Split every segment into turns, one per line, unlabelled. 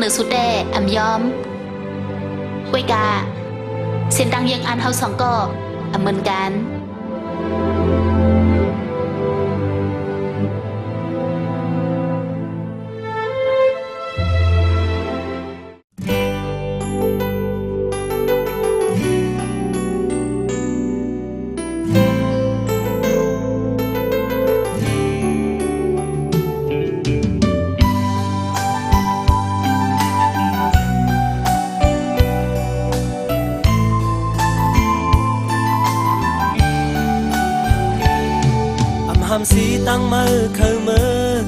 nửa suốt đè ẩm yóm quay cả xin tăng dân ăn hao sòng co ẩm mân cán
hàm si tăng mơ khờ mơ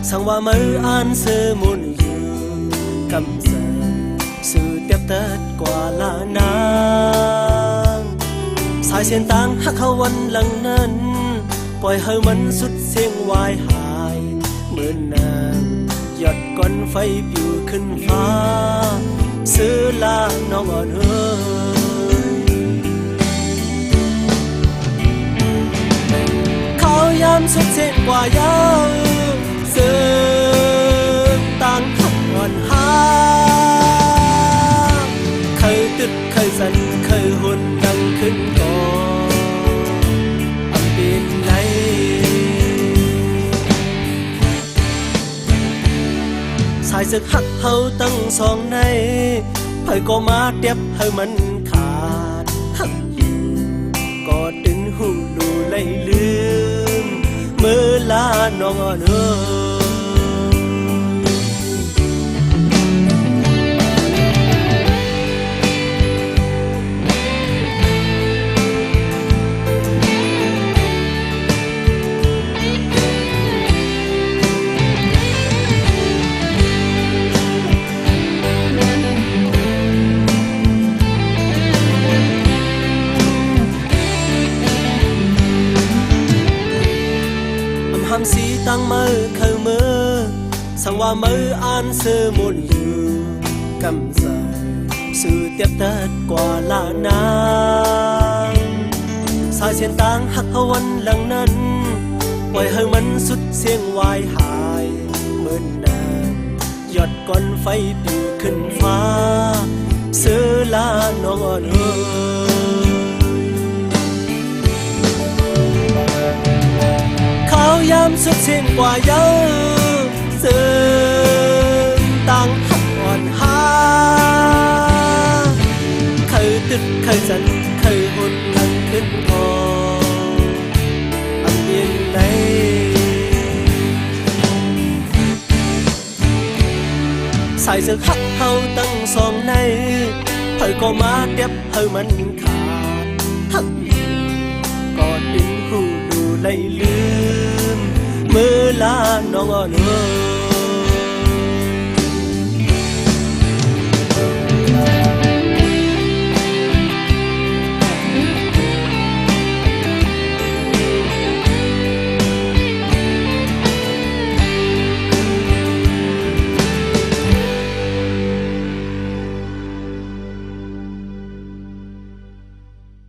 sang qua mơ an sơ muôn yêu cầm giờ sự tiếp tất qua là nàng sai xiên tăng hắc hậuวันหลังนั้นปล่อยให้มันสุดเสียงวายหายเหมือนนางหยดก้อนไฟปิวขึ้นฟ้าซื้อลาน้องอ่อนเฮ้ยามสุดเส้นกว่ายาวเสื่อมต่างขับอ่อนหาเคยตึดเคยสันเคยหุ่นดังขึ้นก่อนอับปีนไหนสายสึกหักเฮาตั้งสองในเผยก็มาเด็บให้มันขาดหักอยู่ก็ดึงหูดูไหลลืมเมื่อลาน้องอ่อนเอ้หามสีตั้งมือเคยมือสั่งว่ามืออ่านเสือมุนอยู่กำใจสื่อเตียบเติดกว่าลานางสายเสียนต่างหักเฮาวันหลังนั้นปล่อยให้มันสุดเสียงวายหายเหมือนนางหยดก้อนไฟปิวขึ้นฟ้าซื้อลาน้องอ่อนเอ้ยามสุดเส้นกว่าเยอะเสื่อมต่างหักอ่อนหาเคยตึกเคยสันเคยหุ่นดังขึ้นพออันเดียนไหนสายสึกหักเฮาตั้งสองในเผยก็มาเด็บเผยมันขาดหักอยู่ก็ดึงหูดูไหลลืมเมื่อลาน้องอ่อนเอ้